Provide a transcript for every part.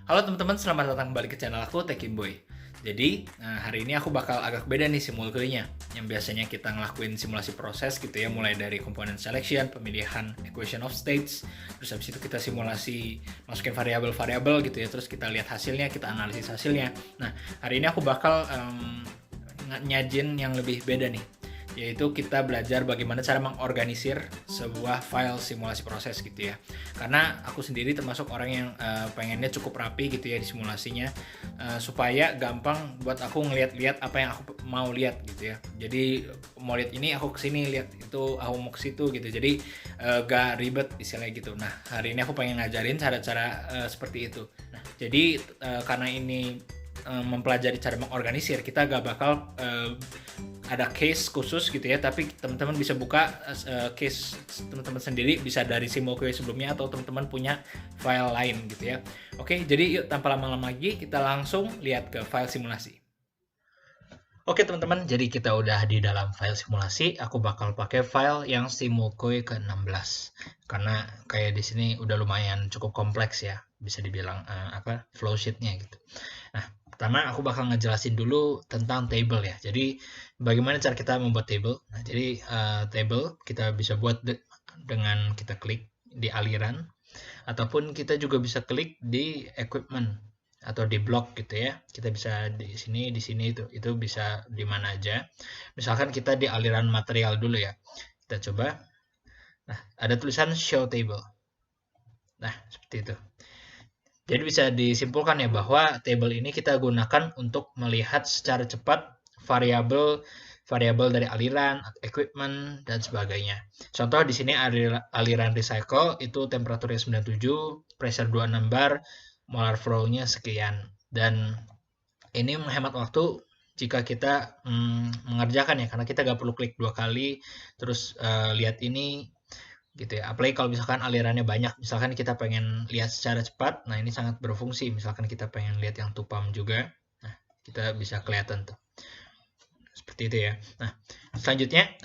Halo teman-teman, selamat datang kembali ke channel aku, Boy. Jadi, hari ini aku bakal agak beda nih simulasinya. Yang biasanya kita ngelakuin simulasi proses gitu ya, mulai dari komponen selection, pemilihan equation of states, terus habis itu kita simulasi masukin variabel-variabel gitu ya, terus kita lihat hasilnya, kita analisis hasilnya. Nah, hari ini aku bakal nyajin yang lebih beda nih, yaitu kita belajar bagaimana cara mengorganisir sebuah file simulasi proses gitu ya. Karena aku sendiri termasuk orang yang pengennya cukup rapi gitu ya di simulasinya, supaya gampang buat aku ngeliat-liat apa yang aku mau lihat gitu ya. Jadi mau lihat ini aku kesini, lihat itu aku mau ke situ gitu. Jadi gak ribet istilahnya gitu. Nah, hari ini aku pengen ngajarin cara-cara seperti itu. Nah, jadi karena ini mempelajari cara mengorganisir, kita gak bakal ada case khusus gitu ya, tapi teman-teman bisa buka case teman-teman sendiri, bisa dari SimulQA sebelumnya atau teman-teman punya file lain gitu ya. Oke, jadi yuk tanpa lama-lama lagi kita langsung lihat ke file simulasi. Oke teman-teman, jadi kita udah di dalam file simulasi. Aku bakal pakai file yang SimulQA ke-16 karena kayak di sini udah lumayan cukup kompleks ya, bisa dibilang flowsheetnya gitu. Nah, pertama aku bakal ngejelasin dulu tentang table ya. Jadi bagaimana cara kita membuat table? Nah, jadi table kita bisa buat dengan kita klik di aliran, ataupun kita juga bisa klik di equipment atau di block gitu ya. Kita bisa di sini itu bisa di mana aja. Misalkan kita di aliran material dulu ya. Kita coba. Nah, ada tulisan show table. Nah, seperti itu. Jadi bisa disimpulkan ya bahwa table ini kita gunakan untuk melihat secara cepat variabel dari aliran, equipment, dan sebagainya. Contoh di sini aliran recycle itu temperaturnya 97, pressure 26 bar, molar flow-nya sekian. Dan ini menghemat waktu jika kita mengerjakan ya, karena kita nggak perlu klik 2 kali, terus lihat ini gitu ya. Apalagi kalau misalkan alirannya banyak, misalkan kita pengen lihat secara cepat, nah ini sangat berfungsi. Misalkan kita pengen lihat yang tupam juga, nah kita bisa kelihatan tuh. Seperti itu ya. Nah, selanjutnya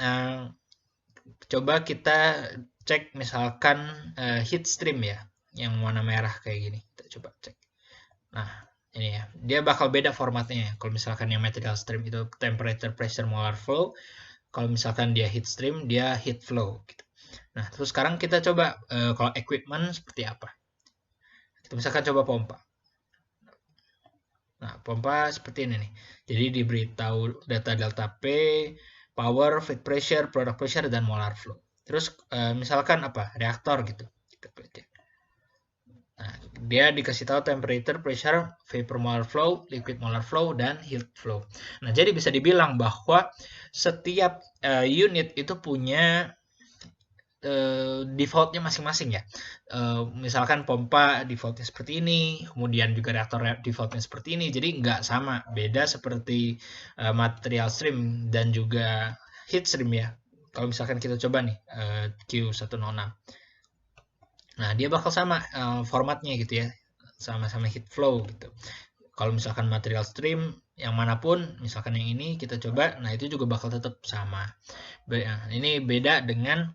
coba kita cek misalkan heat stream ya, yang warna merah kayak gini. Kita coba cek. Nah, ini ya. Dia bakal beda formatnya ya. Kalau misalkan yang material stream itu temperature, pressure, molar flow. Kalau misalkan dia heat stream, dia heat flow gitu. Nah, terus sekarang kita coba kalau equipment seperti apa. Kita misalkan coba pompa. Nah, pompa seperti ini nih. Jadi diberitahu data delta P, power, feed pressure, product pressure, dan molar flow. Terus misalkan apa? Reaktor gitu. Kita klik ya. Nah, dia dikasih tahu temperature, pressure, vapor molar flow, liquid molar flow, dan heat flow. Nah, jadi bisa dibilang bahwa setiap unit itu punya defaultnya masing-masing ya. Misalkan pompa defaultnya seperti ini, kemudian juga reaktor defaultnya seperti ini, jadi nggak sama, beda seperti material stream dan juga heat stream ya. Kalau misalkan kita coba nih Q106, nah dia bakal sama formatnya gitu ya, sama-sama heat flow gitu. Kalau misalkan material stream yang manapun, misalkan yang ini kita coba, nah itu juga bakal tetap sama. Ini beda dengan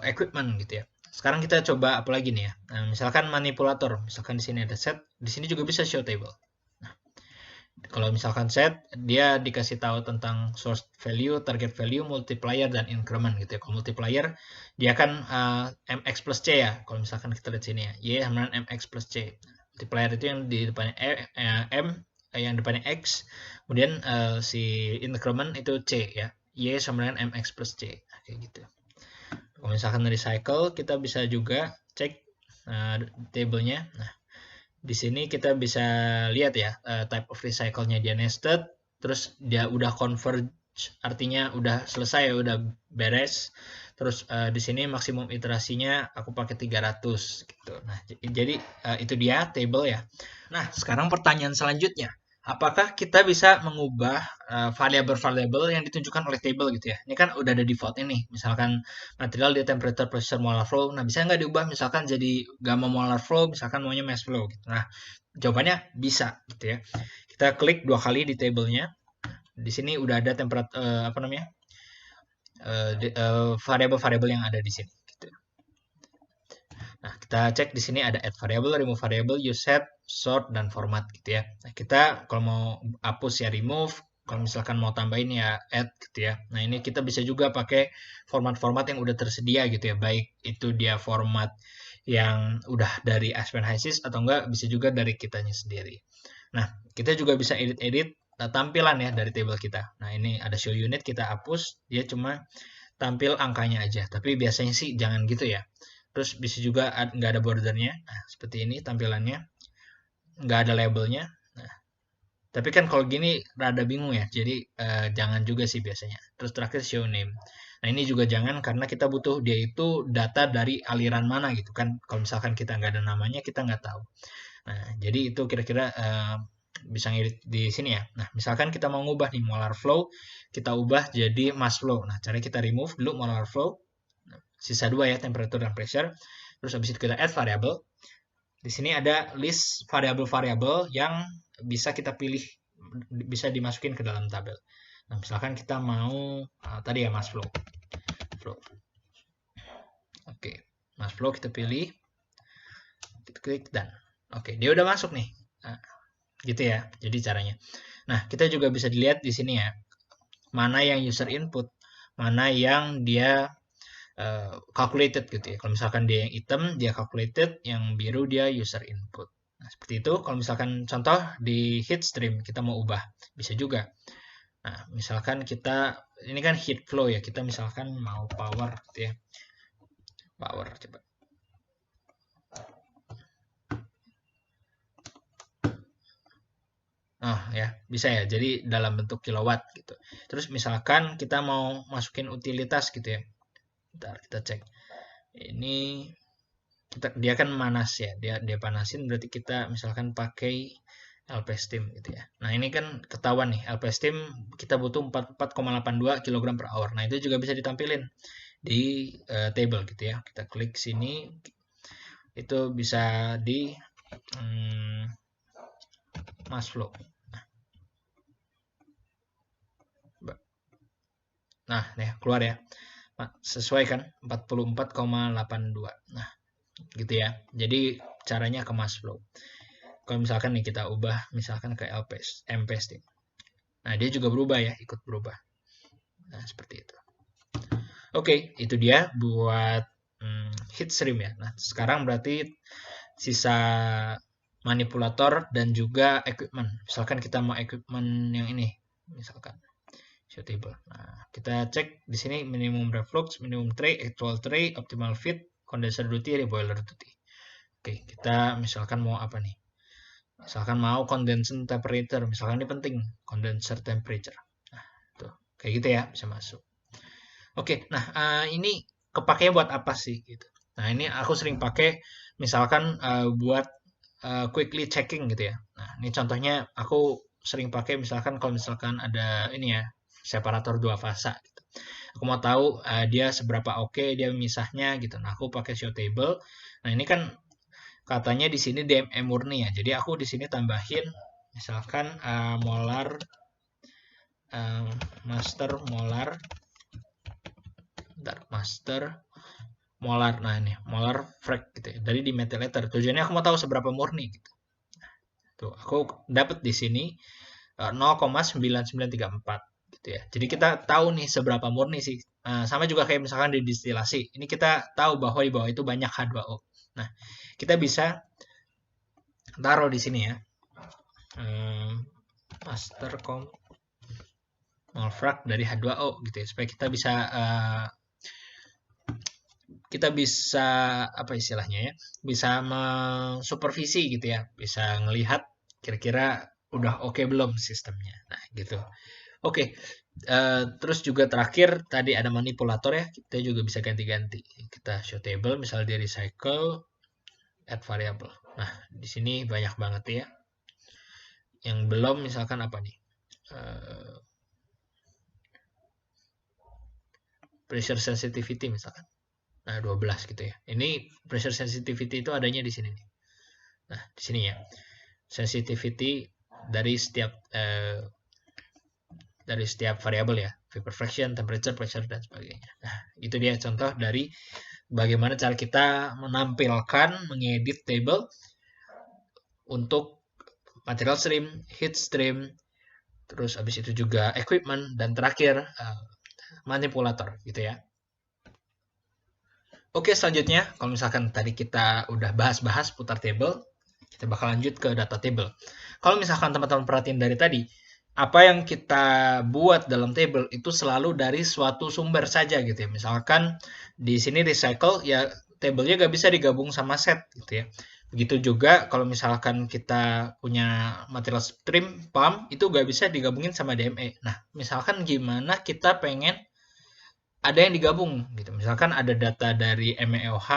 equipment gitu ya. Sekarang kita coba apa lagi nih ya. Nah, misalkan manipulator, misalkan di sini ada set, di sini juga bisa show table. Nah, kalau misalkan set, dia dikasih tahu tentang source value, target value, multiplier, dan increment gitu ya. Kalau multiplier, dia kan mx plus c ya. Kalau misalkan kita lihat sini ya, y sama dengan mx plus c. Multiplier itu yang di depannya m, yang depannya x, kemudian si increment itu c ya. Y sama dengan mx plus c. Nah, kayak gitu. Kalau misalkan recycle, kita bisa juga cek tabelnya. Nah, di sini kita bisa lihat ya, type of recycle-nya dia nested, terus dia udah converge, artinya udah selesai ya, udah beres. Terus di sini maksimum iterasinya aku pakai 300 gitu. Nah, jadi itu dia table ya. Nah, sekarang pertanyaan selanjutnya, apakah kita bisa mengubah variabel-variabel yang ditunjukkan oleh table gitu ya? Ini kan udah ada default nih, misalkan material di temperature, pressure, molar flow. Nah, bisa nggak diubah misalkan jadi gamma molar flow, misalkan maunya mass flow gitu. Nah, jawabannya bisa gitu ya. Kita klik 2 kali di tablenya. Di sini udah ada variabel-variabel yang ada di sini. Gitu. Nah, kita cek di sini ada add variable, remove variable, use set, sort, dan format gitu ya. Nah, kita kalau mau hapus ya remove, kalau misalkan mau tambahin ya add gitu ya. Nah, ini kita bisa juga pakai format-format yang udah tersedia gitu ya. Baik itu dia format yang udah dari Aspen HYSYS atau enggak bisa juga dari kitanya sendiri. Nah, kita juga bisa edit-edit tampilan ya dari table kita. Nah, ini ada show unit, kita hapus, dia cuma tampil angkanya aja. Tapi biasanya sih jangan gitu ya. Terus bisa juga nggak ada bordernya. Nah, seperti ini tampilannya. Nggak ada labelnya. Nah, tapi kan kalau gini rada bingung ya. Jadi jangan juga sih biasanya. Terus terakhir show name. Nah, ini juga jangan karena kita butuh dia itu data dari aliran mana gitu kan. Kalau misalkan kita nggak ada namanya, kita nggak tahu. Nah, jadi itu kira-kira bisa ngedit di sini ya. Nah, misalkan kita mau ngubah nih molar flow, kita ubah jadi mass flow. Nah, caranya kita remove dulu molar flow. Sisa dua ya, temperature dan pressure. Terus habis itu kita add variable. Di sini ada list variabel-variabel yang bisa kita pilih, bisa dimasukin ke dalam tabel. Nah, misalkan kita mau tadi ya mass flow. Oke, mass flow kita pilih. Kita klik dan oke, dia udah masuk nih. Nah, gitu ya. Jadi caranya. Nah, kita juga bisa dilihat di sini ya. Mana yang user input, mana yang dia calculated gitu ya. Kalau misalkan dia yang hitam, dia calculated, yang biru dia user input. Nah, seperti itu. Kalau misalkan contoh di heat stream kita mau ubah, bisa juga. Nah, misalkan kita, ini kan heat flow ya, kita misalkan mau power gitu ya. Power, coba. Oh ya, bisa ya. Jadi dalam bentuk kilowatt gitu. Terus misalkan kita mau masukin utilitas gitu ya. Bentar, kita cek. Ini dia kan manas ya, dia panasin berarti kita misalkan pakai LP Steam gitu ya. Nah, ini kan ketahuan nih, LP Steam kita butuh 4,82 kg per hour. Nah, itu juga bisa ditampilin di table gitu ya. Kita klik sini, itu bisa di mass flow. Nah, nih keluar ya. Sesuai kan 44,82. Nah, gitu ya. Jadi caranya ke mass flow. Kalau misalkan nih kita ubah misalkan ke MP Steam. Nah, dia juga berubah ya, ikut berubah. Nah, seperti itu. Oke, itu dia buat heat stream ya. Nah, sekarang berarti sisa manipulator dan juga equipment. Misalkan kita mau equipment yang ini, misalkan show table. Nah, kita cek di sini minimum reflux, minimum tray, actual tray, optimal fit, condenser duty, boiler duty. Oke, kita misalkan mau apa nih? Misalkan mau condenser temperature, misalkan ini penting, condenser temperature. Nah, tuh, kayak gitu ya, bisa masuk. Oke, nah ini kepakainya buat apa sih gitu. Nah, ini aku sering pakai misalkan buat quickly checking gitu ya. Nah, ini contohnya aku sering pakai misalkan kalau misalkan ada ini ya, separator dua fasa gitu. Aku mau tahu dia seberapa oke dia misahnya gitu. Nah, aku pakai show table. Nah, ini kan katanya di sini DME murni ya. Jadi aku di sini tambahin misalkan molar master molar master molar. Nah, ini molar frac gitu ya. Dari di methylator. Tujuannya aku mau tahu seberapa murni gitu. Tuh, aku dapat di sini 0,9934 gitu ya. Jadi kita tahu nih seberapa murni sih. Sama juga kayak misalkan di distilasi. Ini kita tahu bahwa di bawah itu banyak H2O. Nah, kita bisa taruh di sini ya. Master mol frac dari H2O gitu ya. Supaya kita bisa apa istilahnya ya, bisa mensupervisi gitu ya, bisa ngelihat kira-kira udah oke belum sistemnya. Nah, gitu. Oke, terus juga terakhir tadi ada manipulator ya, kita juga bisa ganti-ganti. Kita show table, misal di recycle, add variable. Nah, di sini banyak banget ya. Yang belum misalkan apa nih? Pressure sensitivity misalkan. Nah, 12 gitu ya. Ini pressure sensitivity itu adanya di sini nih. Nah, di sini ya. Sensitivity dari setiap variabel ya. Vapor fraction, temperature, pressure dan sebagainya. Nah, itu dia contoh dari bagaimana cara kita menampilkan, mengedit table untuk material stream, heat stream, terus habis itu juga equipment, dan terakhir manipulator gitu ya. Oke, selanjutnya kalau misalkan tadi kita udah bahas-bahas putar table, kita bakal lanjut ke data table. Kalau misalkan teman-teman perhatiin dari tadi, apa yang kita buat dalam table itu selalu dari suatu sumber saja gitu ya. Misalkan di sini recycle, ya tablenya nggak bisa digabung sama set gitu ya. Begitu juga kalau misalkan kita punya material stream pump, itu nggak bisa digabungin sama DME. Nah, misalkan gimana kita pengen ada yang digabung gitu. Misalkan ada data dari MEOH,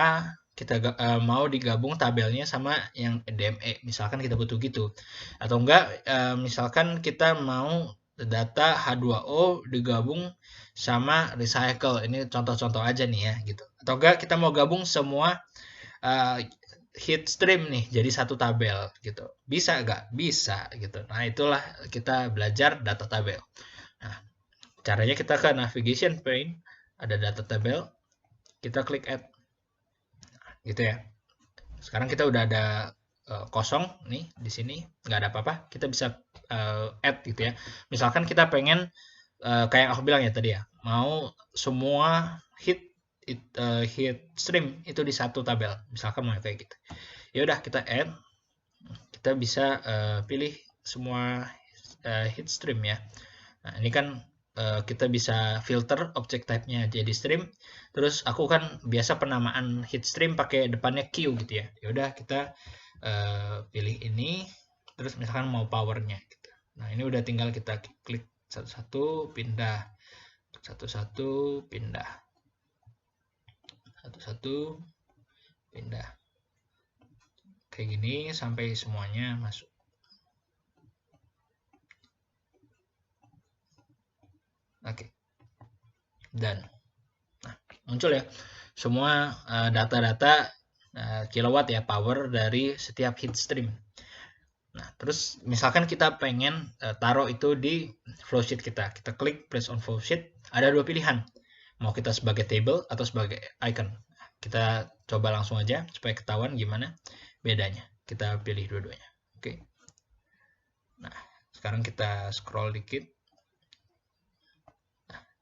kita mau digabung tabelnya sama yang DME, misalkan kita butuh gitu. Atau enggak, misalkan kita mau data H2O digabung sama recycle. Ini contoh-contoh aja nih ya gitu. Atau enggak kita mau gabung semua heat stream nih jadi satu tabel gitu. Bisa enggak? Bisa gitu. Nah, itulah kita belajar data tabel. Nah, caranya kita ke navigation pane, ada data table, kita klik add gitu ya. Sekarang kita udah ada kosong nih di sini, nggak ada apa-apa, kita bisa add gitu ya. Misalkan kita pengen kayak aku bilang ya tadi ya, mau semua heat stream itu di satu tabel, misalkan mau kayak gitu. Ya udah, kita add, kita bisa pilih semua heat stream ya. Nah, ini kan kita bisa filter object type-nya jadi stream. Terus aku kan biasa penamaan heat stream pakai depannya Q gitu ya. Ya udah, kita pilih ini. Terus misalkan mau powernya gitu. Nah, ini udah tinggal kita klik satu-satu, pindah. Satu-satu, pindah. Satu-satu, pindah. Kayak gini sampai semuanya masuk. Oke. Dan nah, muncul ya semua data-data kilowatt ya, power dari setiap heat stream. Nah, terus misalkan kita pengen taruh itu di flowsheet kita. Kita klik place on flowsheet, ada dua pilihan. Mau kita sebagai table atau sebagai icon. Kita coba langsung aja supaya ketahuan gimana bedanya. Kita pilih dua-duanya. Oke. Nah, sekarang kita scroll dikit.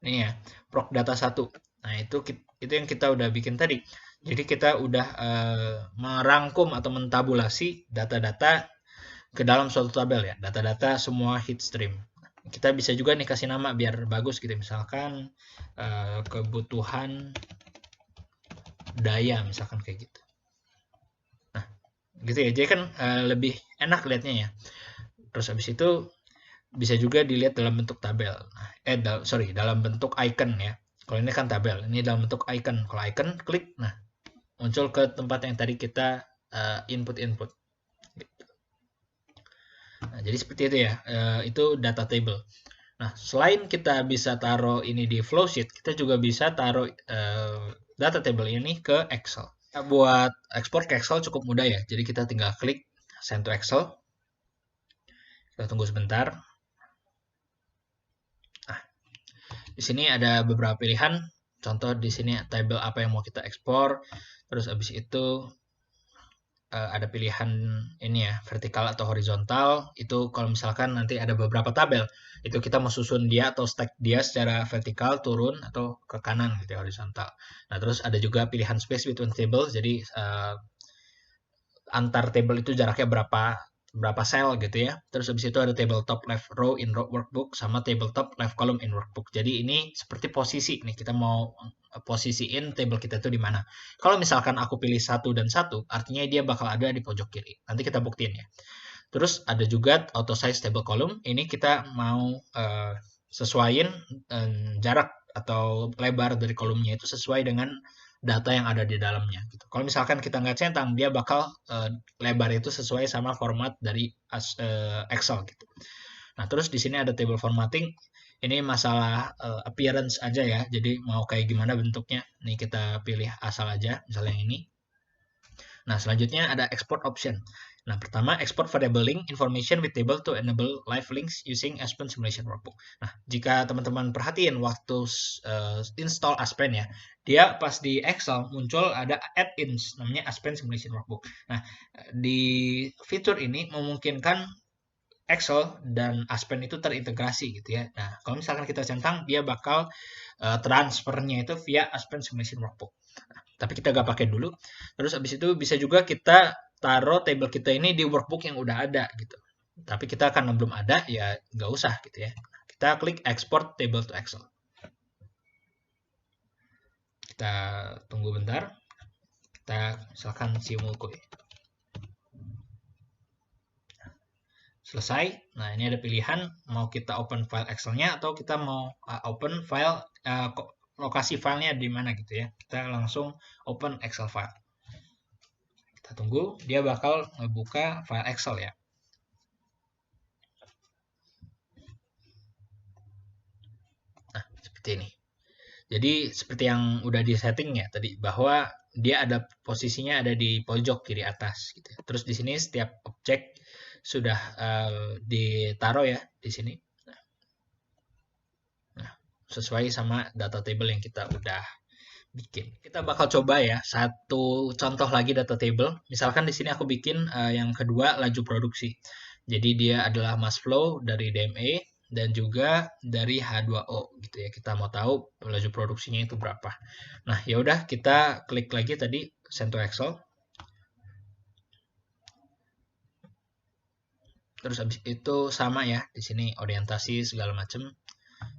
Ini ya, proc data 1. Nah, itu yang kita udah bikin tadi. Jadi kita udah merangkum atau mentabulasi data-data ke dalam suatu tabel ya, data-data semua heat stream. Kita bisa juga nih kasih nama biar bagus gitu, misalkan kebutuhan daya, misalkan kayak gitu. Nah, gitu ya, jadi kan lebih enak lihatnya ya. Terus habis itu bisa juga dilihat dalam bentuk tabel. Dalam bentuk icon ya. Kalau ini kan tabel, ini dalam bentuk icon. Kalau icon, klik, nah muncul ke tempat yang tadi kita input. Nah, jadi seperti itu ya, itu data table. Nah, selain kita bisa taruh ini di flowsheet, kita juga bisa taruh data table ini ke Excel. Nah, buat ekspor ke Excel cukup mudah ya, jadi kita tinggal klik send to Excel. Kita tunggu sebentar. Di sini ada beberapa pilihan. Contoh di sini table apa yang mau kita ekspor. Terus habis itu ada pilihan ini ya, vertikal atau horizontal. Itu kalau misalkan nanti ada beberapa tabel, itu kita mau susun dia atau stack dia secara vertikal turun atau ke kanan gitu ya, horizontal. Nah, terus ada juga pilihan space between tables. Jadi antar table itu jaraknya berapa sel gitu ya. Terus habis itu ada table top left row in workbook sama table top left column in workbook. Jadi ini seperti posisi nih, kita mau posisiin table kita itu di mana. Kalau misalkan aku pilih 1 dan 1, artinya dia bakal ada di pojok kiri. Nanti kita buktiin ya. Terus ada juga auto size table column. Ini kita mau sesuaiin jarak atau lebar dari kolomnya itu sesuai dengan data yang ada di dalamnya gitu. Kalau misalkan kita nggak centang, dia bakal lebar itu sesuai sama format dari Excel gitu. Nah, terus di sini ada table formatting. Ini masalah appearance aja ya. Jadi mau kayak gimana bentuknya. Nih kita pilih asal aja, misalnya yang ini. Nah, selanjutnya ada export option. Nah, pertama, export variable link information with table to enable live links using Aspen Simulation Workbook. Nah, jika teman-teman perhatiin waktu install Aspen ya, dia pas di Excel muncul ada add-ins namanya Aspen Simulation Workbook. Nah, di fitur ini memungkinkan Excel dan Aspen itu terintegrasi gitu ya. Nah, kalau misalkan kita centang, dia bakal transfernya itu via Aspen Simulation Workbook. Nah, tapi kita nggak pakai dulu. Terus abis itu bisa juga kita taruh table kita ini di workbook yang udah ada gitu. Tapi kita karena belum ada, ya nggak usah gitu ya. Kita klik export table to Excel. Kita tunggu bentar. Kita misalkan simulkuy. Selesai. Nah, ini ada pilihan mau kita open file Excel-nya atau kita mau open file lokasi filenya di mana gitu ya. Kita langsung open Excel file. Kita tunggu, dia bakal ngebuka file Excel ya. Nah, seperti ini. Jadi seperti yang udah di setting ya tadi, bahwa dia ada posisinya ada di pojok kiri atas gitu. Terus di sini setiap objek sudah ditaruh ya di sini. Nah, sesuai sama data table yang kita udah bikin. Kita bakal coba ya satu contoh lagi data table. Misalkan di sini aku bikin yang kedua laju produksi. Jadi dia adalah mass flow dari DME dan juga dari H2O gitu ya. Kita mau tahu laju produksinya itu berapa. Nah, ya udah kita klik lagi tadi send to Excel. Terus habis itu sama ya, di sini orientasi segala macam.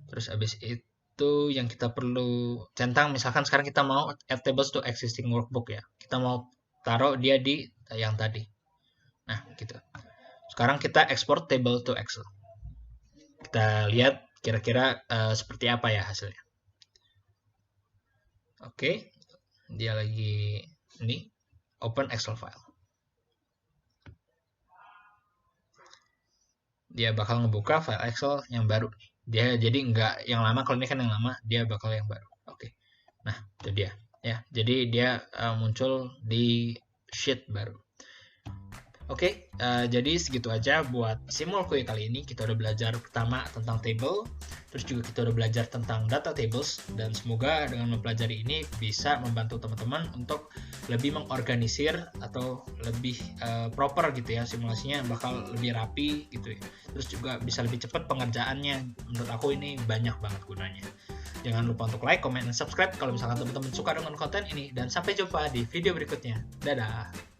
Terus habis itu yang kita perlu centang, misalkan sekarang kita mau add tables to existing workbook ya. Kita mau taruh dia di yang tadi. Nah, gitu. Sekarang kita export table to Excel. Kita lihat kira-kira seperti apa ya hasilnya. Oke, dia lagi ini open Excel file. Dia bakal ngebuka file Excel yang baru. Dia jadi nggak yang lama, kalau ini kan yang lama, dia bakal yang baru. Oke. Nah, itu dia ya. Jadi dia muncul di sheet baru. Oke, jadi segitu aja buat simulkuy kali ini. Kita udah belajar pertama tentang table, terus juga kita udah belajar tentang data tables, dan semoga dengan mempelajari ini bisa membantu teman-teman untuk lebih mengorganisir atau lebih proper gitu ya, simulasinya bakal lebih rapi gitu ya. Terus juga bisa lebih cepat pengerjaannya. Menurut aku ini banyak banget gunanya. Jangan lupa untuk like, comment, dan subscribe kalau misalkan teman-teman suka dengan konten ini, dan sampai jumpa di video berikutnya. Dadah!